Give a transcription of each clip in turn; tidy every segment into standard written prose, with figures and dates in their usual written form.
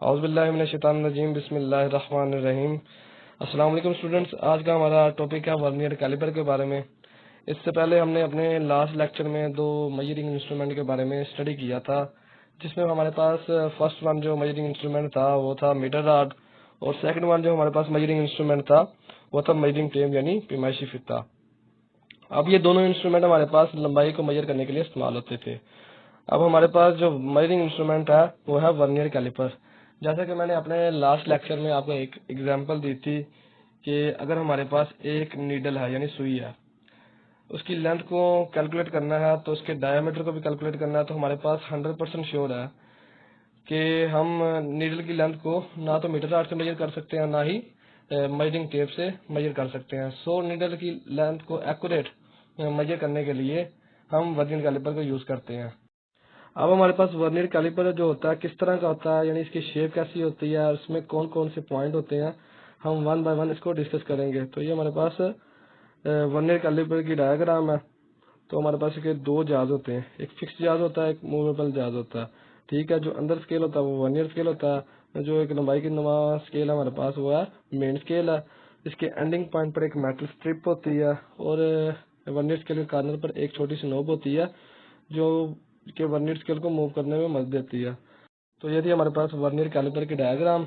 औज़ुबिल्लाहिमिनश्शैतानिर्रजीम बिस्मिल्लाहिर्रहमानिर्रहीम। अस्सलाम वालेकुम स्टूडेंट्स, आज का हमारा टॉपिक है वर्नियर कैलिपर के बारे में। इससे पहले हमने अपने लास्ट लेक्चर में दो मेजरिंग इंस्ट्रूमेंट के बारे में स्टडी किया था, जिसमें हमारे पास फर्स्ट वन जो मेजरिंग इंस्ट्रूमेंट था वो था मीटर रॉड, और सेकंड वन जो हमारे पास मेजरिंग इंस्ट्रूमेंट था वो था मेजरिंग टेप यानी पैमाइशी फीता। अब ये दोनों इंस्ट्रूमेंट हमारे पास लंबाई को मेजर करने के लिए इस्तेमाल होते थे। अब हमारे पास जो मेजरिंग इंस्ट्रूमेंट है वो है वर्नियर कैलिपर। जैसा कि मैंने अपने लास्ट लेक्चर में आपको एक एग्जांपल दी थी कि अगर हमारे पास एक नीडल है यानी सुई है, उसकी लेंथ को कैलकुलेट करना है तो उसके डायमीटर को भी कैलकुलेट करना है, तो हमारे पास 100% श्योर है कि हम नीडल की लेंथ को ना तो मीटर रॉड से मेजर कर सकते हैं ना ही मेजरिंग टेप से मेजर कर सकते हैं। सो नीडल की लेंथ को एक्यूरेट मेजर करने के लिए हम वर्नियर कैलिपर को यूज करते हैं। अब हमारे पास वर्नियर कैलिपर जो होता है किस तरह का होता है, यानी इसकी शेप कैसी होती है और इसमें कौन कौन से पॉइंट होते हैं, हम वन बाय वन इसको डिस्कस करेंगे। तो ये हमारे पास वर्नियर कैलिपर की डायग्राम है। तो हमारे पास इसके दो जाज होते हैं, एक फिक्स जाज होता है, एक मूवेबल जाज होता है। ठीक है, जो अंदर स्केल होता है वो वर्नियर स्केल होता है, जो एक लंबाई की नुमा स्केल है हमारे पास वो है मेन स्केल है। इसके एंडिंग पॉइंट पर एक मेटल स्ट्रिप होती है और वर्नियर स्केल के कॉर्नर पर एक छोटी सी नोब होती है जो के वर्नियर स्केल को मूव करने में मदद देती है। तो ये थी हमारे पास वर्नियर कैलिपर की डायग्राम।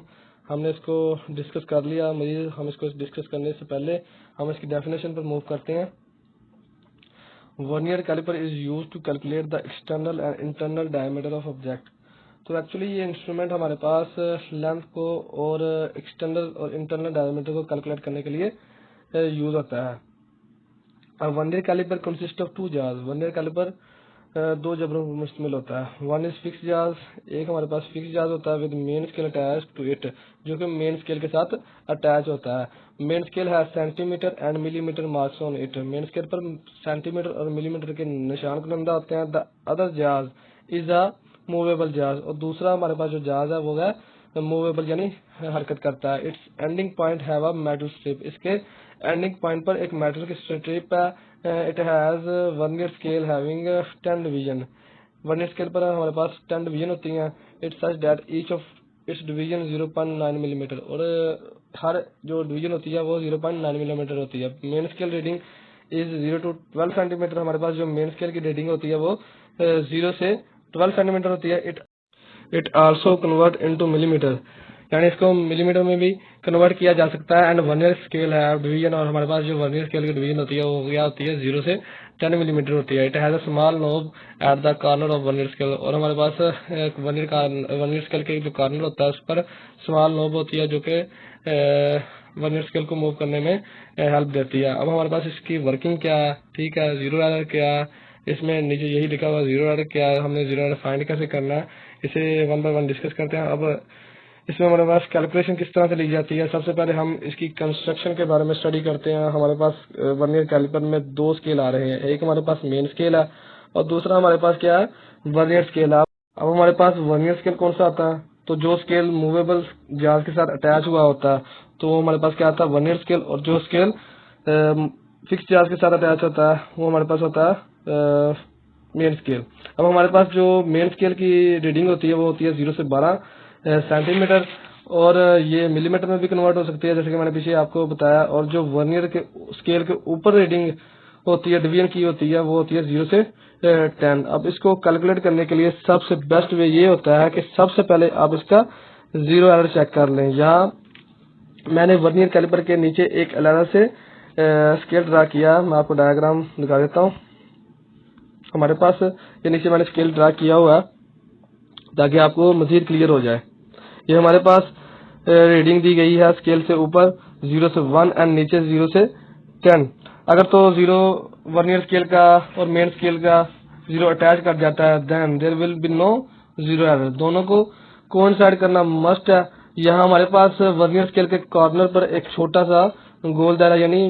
हमने इसको डिस्कस कर लिया। मजीद हम इसको डिस्कस करने से पहले हम इसकी डेफिनेशन पर मूव करते हैं। Vernier calliper is used to calculate the external and internal diameter of object. तो एक्चुअली ये इंस्ट्रूमेंट हमारे पास लेंथ को और एक्सटर्नल और इंटरनल डायमीटर को कैलकुलेट करने के लिए यूज होता है। अब vernier calliper consist of two जार्स। वर्नियर कैलिपर दो जबरों पर मुश्तमिल होता है। वन इज फिक्स जार्स, एक हमारे पास फिक्स जार्स होता है with main scale attach to it, जो कि मेन स्केल के साथ अटैच होता है। मेन स्केल है centimetre and millimetre marks on it. Main scale पर सेंटीमीटर और मिलीमीटर के निशान कुनंदा होते हैं। The other jars is a movable jars, और दूसरा हमारे पास जो जार्स है वो है मूवेबल यानी हरकत करता है। It's ending point have a metal strip. इसके एंडिंग पॉइंट पर एक मेटल की स्ट्रिप है। It has vernier scale having 10 division. Vernier scale पर हमारे पास 10 डिवीजन होती हैं। It such that each of its division 0.9 millimetre, और हर जो डिवीजन होती है वो 0.9 मिलीमीटर होती है। Main scale reading is 0 to 12 centimetre. हमारे पास जो मेन स्केल की रीडिंग होती है वो 0 से 12 सेंटीमीटर होती है। It also convert into millimetre, यानी इसको मिलीमीटर में भी कन्वर्ट किया जा सकता है। एंड वर्नियर स्केल है डिवीजन, और हमारे पास जो वर्नियर स्केल की डिवीजन होती है वो क्या होती है 0 से 10 मिलीमीटर होती है। It has a small knob at the corner of vernier scale, और हमारे पास वर्नियर स्केल के जो कॉर्नर होता है उस पर स्मॉल नोब होती है जो कि वर्नियर स्केल को मूव करने में हेल्प देती है। अब हमारे पास इसकी वर्किंग क्या है, ठीक है, जीरो एरर क्या है, इसमें नीचे यही लिखा हुआ जीरो एरर क्या है, हमने जीरो एरर फाइंड कैसे करना है, इसे वन बाय वन डिस्कस करते हैं। अब इसमें हमारे पास कैलकुलेशन किस तरह से ली जाती है, सबसे पहले हम इसकी कंस्ट्रक्शन के बारे में स्टडी करते हैं। हमारे पास वर्नियर कैलिपर में दो स्केल आ रहे हैं, एक हमारे पास मेन स्केल है और दूसरा हमारे पास क्या है वर्नियर स्केल है। अब हमारे पास वर्नियर स्केल कौन सा आता है, तो जो स्केल मूवेबल जार्ज के साथ अटैच हुआ होता है तो हमारे पास क्या आता है वर्नियर स्केल, और जो स्केल फिक्स चार्ज के साथ अटैच होता है वो हमारे पास होता है मेन स्केल। अब हमारे पास जो मेन स्केल की रीडिंग होती है वो होती है 0 से 12 सेंटीमीटर, और ये मिलीमीटर में भी कन्वर्ट हो सकती है जैसे कि मैंने पीछे आपको बताया। और जो वर्नियर के स्केल के ऊपर रीडिंग होती है डिवीजन की होती है वो होती है 0 से 10। अब इसको कैलकुलेट करने के लिए सबसे बेस्ट वे ये होता है कि सबसे पहले आप इसका जीरो एरर चेक कर लें। यहाँ मैंने वर्नियर कैलिपर के नीचे एक एरर से स्केल ड्रा किया, मैं आपको डायग्राम दिखा देता हूँ। हमारे पास ये नीचे मैंने स्केल ड्रा किया हुआ है ताकि आपको मजीद क्लियर हो जाए। ये हमारे पास रीडिंग दी गई है स्केल से ऊपर 0 से 1 एंड नीचे 0 से 10। अगर तो 0 वर्नियर स्केल का और मेन स्केल का 0 अटैच कर जाता है then there will be no zero error. दोनों को कोइंसाइड करना मस्ट है। यहाँ हमारे पास वर्नियर स्केल के कॉर्नर पर एक छोटा सा गोल दायरा यानी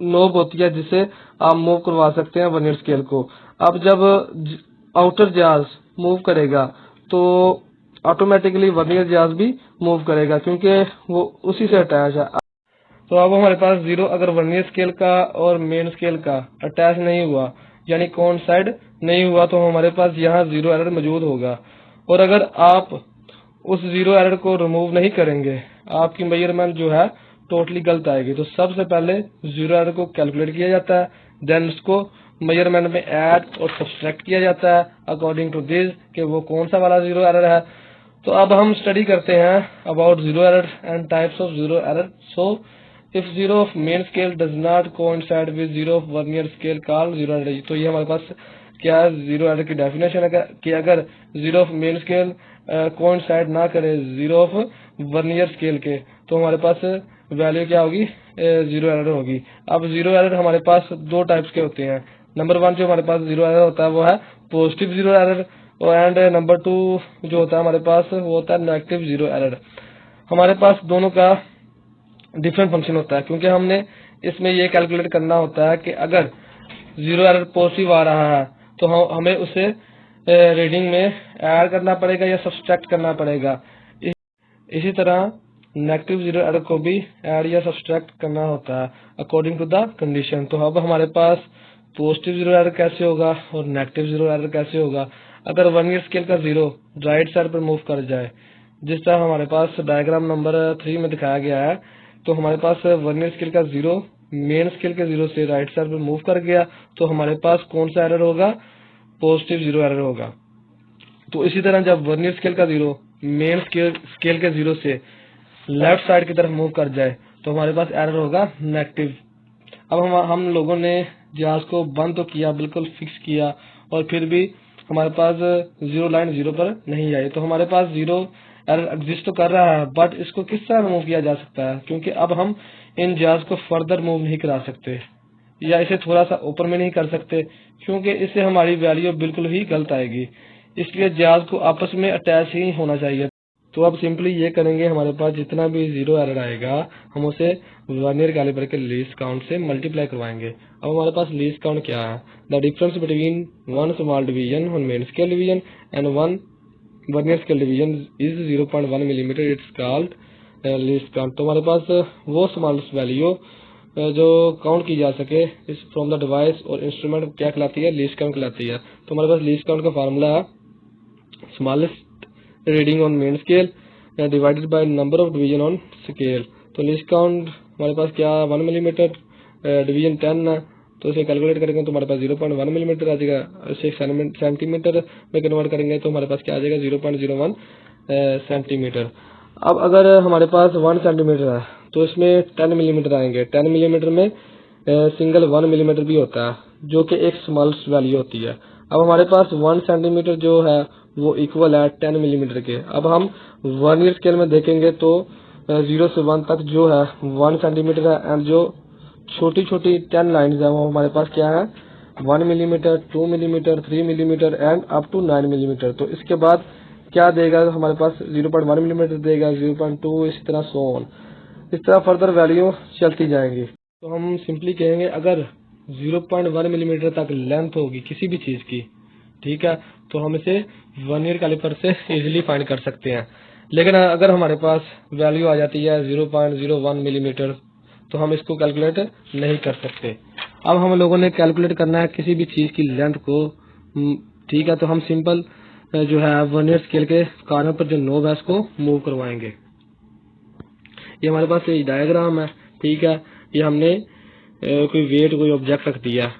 नोब होती है जिससे आप मूव करवा सकते हैं वर्नियर स्केल को। अब जब आउटर जाज मूव करेगा तो ऑटोमेटिकली वर्नियर जाज भी मूव करेगा क्योंकि वो उसी से अटैच है। तो अब हमारे पास 0 अगर वर्नियर स्केल का और मेन स्केल का अटैच नहीं हुआ यानी कोइंसाइड नहीं हुआ तो हमारे पास यहाँ जीरो एरर मौजूद होगा। और अगर आप उस जीरो एरर को रिमूव नहीं करेंगे, आपकी मेजरमेंट जो है टोटली गलत आएगी। तो सबसे पहले जीरो एरर को कैलकुलेट किया जाता है, देन उसको मेजरमेंट में ऐड और सब्सट्रैक्ट किया जाता है अकॉर्डिंग टू दिस कि वो कौन सा वाला जीरो एरर है। तो अब हम स्टडी करते हैं about zero error and types of zero error. So if zero of main scale does not coincide with zero of vernier scale called zero error. तो ये हमारे पास क्या है, जीरो एरर की डेफिनेशन है कि अगर zero of main scale coincide ना करे जीरो ऑफ वर्नियर स्केल के, तो हमारे पास वैल्यू क्या होगी, जीरो एरर होगी। अब जीरो एरर हमारे पास दो टाइप्स के होते हैं। नंबर वन जो हमारे पास जीरो एरर होता है वो है positive zero error, and number two जो होता है हमारे पास वो होता है नेगेटिव जीरो एरर। हमारे पास दोनों का डिफरेंट फंक्शन होता है, क्योंकि हमने इसमें ये कैलकुलेट करना होता है कि अगर जीरो एरर पॉजिटिव आ रहा है तो हमें उसे रीडिंग में ऐड करना पड़ेगा या सब्सट्रैक्ट करना पड़ेगा। इसी तरह नेगेटिव जीरो एरर को भी ऐड या सब्सट्रैक्ट करना होता है अकॉर्डिंग टू द कंडीशन। तो अब हमारे पास पॉजिटिव जीरो एरर कैसे होगा और नेगेटिव जीरो एरर कैसे होगा। अगर वर्नियर स्केल का जीरो राइट साइड पर मूव कर जाए, जिस तरह हमारे पास डायग्राम नंबर 3 में दिखाया गया है, तो हमारे पास वर्नियर स्केल का जीरो मेन स्केल के जीरो से राइट साइड पर मूव कर गया, तो हमारे पास कौन सा एरर होगा, पॉजिटिव जीरो एरर होगा। तो इसी तरह जब वर्नियर स्केल का जीरो मेन स्केल के जीरो से लेफ्ट साइड की तरफ मूव कर जाए, तो हमारे पास एरर होगा नेगेटिव। अब हम लोगों ने जहाज को बंद तो किया, बिल्कुल फिक्स किया, और फिर भी हमारे पास जीरो लाइन जीरो पर नहीं आई। तो हमारे पास जीरो एरर एग्जिस्ट तो कर रहा है, बट इसको किस तरह मूव किया जा सकता है, क्योंकि अब हम इन जहाज को फर्दर मूव नहीं करा सकते या इसे थोड़ा सा ऊपर में नहीं कर सकते, क्योंकि इससे हमारी वैल्यू बिल्कुल ही गलत आएगी। इसलिए जहाज को आपस में अटैच ही होना चाहिए। तो अब सिंपली ये करेंगे, हमारे पास जितना भी जीरो एरर आएगा हम उसे वर्नियर कैलिपर के लीस्ट काउंट से मल्टीप्लाई करवाएंगे। अब हमारे पास लीस्ट काउंट क्या है, the difference between one small division on main scale division and one vernier scale division is 0.1 millimetre, it's called least count. तो हमारे पास वो स्मॉलेस्ट वैल्यू जो काउंट की जा सके इस फ्रॉम द डिवाइस और इंस्ट्रूमेंट क्या कहलाती है, लीस्ट काउंट कहलाती है। तो हमारे पास लीस्ट काउंट का फार्मूला है smallest reading on main scale divided by number of division on scale. तो लीस्ट काउंट हमारे पास क्या 1 मिलीमीटर, डिवीजन 10 है, तो इसे कैलकुलेट करेंगे तो हमारे पास 0.1 मिलीमीटर आ जाएगा। इसे सेंटीमीटर में कन्वर्ट करेंगे तो हमारे पास क्या आ जाएगा 0.01 सेंटीमीटर। अब अगर हमारे पास 1 सेंटीमीटर है तो इसमें 10 मिलीमीटर आएंगे। 10 मिलीमीटर में सिंगल 1 मिलीमीटर भी होता है, जो कि एक स्मॉलेस्ट वैल्यू होती है। अब हमारे पास 1 सेंटीमीटर जो है वो इक्वल है 10 मिलीमीटर के। अब हम वर्नियर स्केल में देखेंगे तो 0 से 1 तक जो है 1 सेंटीमीटर है, एंड जो छोटी छोटी 10 लाइन्स है वो हमारे पास क्या है 1 millimetre, 2 millimetre, 3 millimetre and up to 9 millimetre. तो इसके बाद क्या देगा हमारे पास 0.1 मिलीमीटर देगा, 0.2, इसी तरह सो ऑन, इस तरह फर्दर वैल्यू चलती जाएंगी। तो हम सिंपली कहेंगे अगर 0.1 मिलीमीटर तक लेंथ होगी किसी भी चीज की, ठीक है, तो हम इसे वर्नियर कैलिपर से इजीली फाइंड कर सकते हैं। लेकिन अगर हमारे पास वैल्यू आ जाती है 0.01 मिलीमीटर, तो हम इसको कैलकुलेट नहीं कर सकते। अब हम लोगों ने कैलकुलेट करना है किसी भी चीज की लेंथ को, ठीक है, तो हम सिंपल जो है वर्नियर स्केल के कॉर्नर पर जो नोब है उसको मूव करवाएंगे। ये हमारे पास ये डायग्राम है, ठीक है, ये हमने कोई वेट कोई ऑब्जेक्ट रख दिया,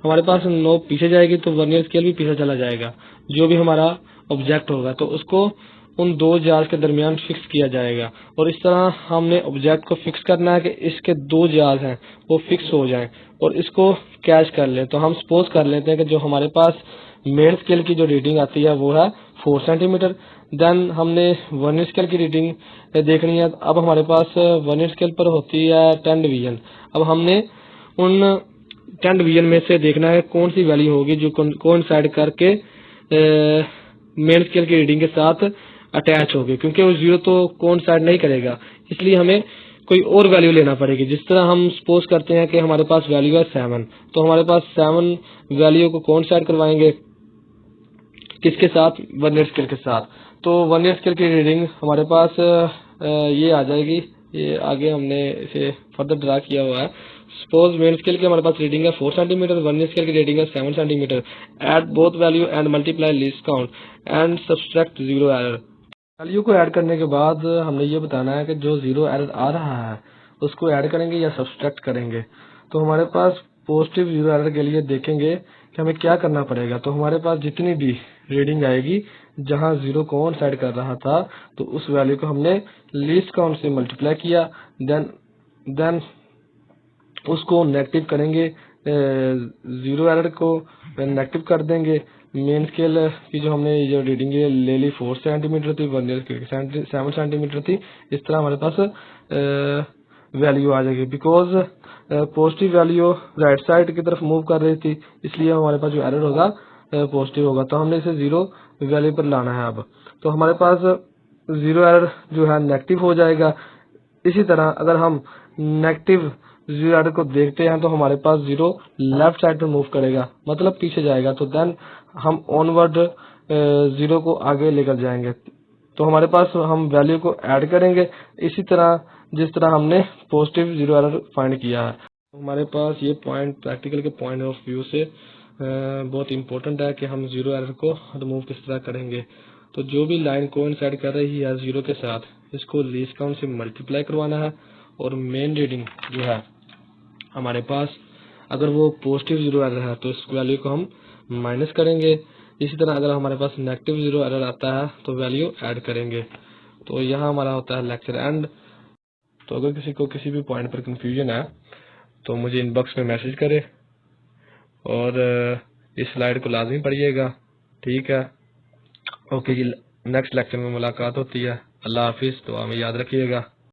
हमारे पास नोब पीछे जाएगी तो वर्नियर स्केल भी पीछे चला जाएगा। जो भी हमारा ऑब्जेक्ट होगा तो उसको उन दो जार्स के दरमियान फिक्स किया जाएगा, और इस तरह हमने ऑब्जेक्ट को फिक्स करना है कि इसके दो जार्स हैं वो फिक्स हो जाएं और इसको कैच कर लें। तो हम सपोज कर लेते हैं कि जो हमारे पास मेन स्केल की जो रीडिंग आती है वो है 4 सेंटीमीटर, देन हमने वर्नियर स्केल की रीडिंग देखनी है। अब हमारे पास वर्नियर स्केल पर होती है 10 डिवीजन। अब हमने उन 10 डिवीजन में से देखना है कौन सी वैल्यू होगी जो कोइंसाइड करके मेन स्केल की रीडिंग के साथ अटैच होगी, क्योंकि वो जीरो तो कोइंसाइड नहीं करेगा, इसलिए हमें कोई और वैल्यू लेना पड़ेगी। जिस तरह हम सपोज करते हैं कि हमारे पास वैल्यू है 7, तो हमारे पास 7 वैल्यू को कोइंसाइड करवाएंगे किसके साथ, वर्नियर स्केल के साथ। तो वर्नियर स्केल की रीडिंग हमारे पास ये आ जाएगी, ये आगे हमने इसे फर्दर ड्रा किया हुआ है। सपोज मेन स्केल की हमारे पास रीडिंग है 4 सेंटीमीटर, वर्नियर स्केल की रीडिंग है 7 centimetre. Add both value and multiply least count and subtract zero error. Value को ऐड करने के बाद हमने ये बताना है कि जो जीरो एरर आ रहा है उसको ऐड करेंगे या सब्सट्रैक्ट करेंगे। तो हमारे पास पॉजिटिव जीरो एरर के लिए देखेंगे कि हमें क्या करना पड़ेगा। तो हमारे पास जितनी भी रीडिंग आएगी जहां जीरो को ऑन साइड कर रहा था तो उस वैल्यू को हमने लीस्ट काउंट से मल्टीप्लाई किया, देन उसको नेगेटिव करेंगे, जीरो एरर को नेगेटिव कर देंगे। मेन स्केल की जो हमने जो रीडिंग ले ली 4 सेंटीमीटर थी, वर्नियर स्केल 7 सेंटीमीटर थी। इस तरह हमारे पास वैल्यू आ जाएगी। Because positive value right side की तरफ मूव कर रही थी, इसलिए हमारे पास जो एरर होगा पॉजिटिव होगा। तो हमने इसे जीरो वैल्यू पर लाना है। अब तो हमारे पास जीरो एरर जो है नेगेटिव हो जाएगा। इसी तरह अगर हम नेगेटिव जीरो एरर को देखते हैं तो हमारे पास जीरो लेफ्ट साइड पर मूव करेगा, मतलब पीछे जाएगा। तो देन हम ऑनवर्ड जीरो को आगे लेकर जाएंगे। तो हमारे पास हम वैल्यू को ऐड करेंगे इसी तरह जिस तरह हमने पॉजिटिव जीरो एरर फाइंड किया है। तो हमारे पास ये पॉइंट प्रैक्टिकल के पॉइंट ऑफ व्यू से बहुत इंपॉर्टेंट है कि हम जीरो एरर को रिमूव किस तरह करेंगे। तो जो भी लाइन कोइंसाइड कर रही है जीरो के साथ, इसको लीस्ट काउंट से मल्टीप्लाई करवाना है और मेन रीडिंग जो है हमारे पास अगर वो पॉजिटिव जीरो एरर है तो इस वैल्यू को हम माइनस करेंगे। इसी तरह अगर हमारे पास नेगेटिव जीरो एरर आता है तो वैल्यू ऐड करेंगे। तो यहाँ हमारा होता है लेक्चर एंड। तो अगर किसी को किसी भी पॉइंट पर कंफ्यूजन है तो मुझे इनबॉक्स में मैसेज करे और इस स्लाइड को लाजमी पढ़िएगा। ठीक है, ओके जी, नेक्स्ट लेक्चर में मुलाकात होती है। अल्लाह हाफिज, दुआ में याद रखिएगा।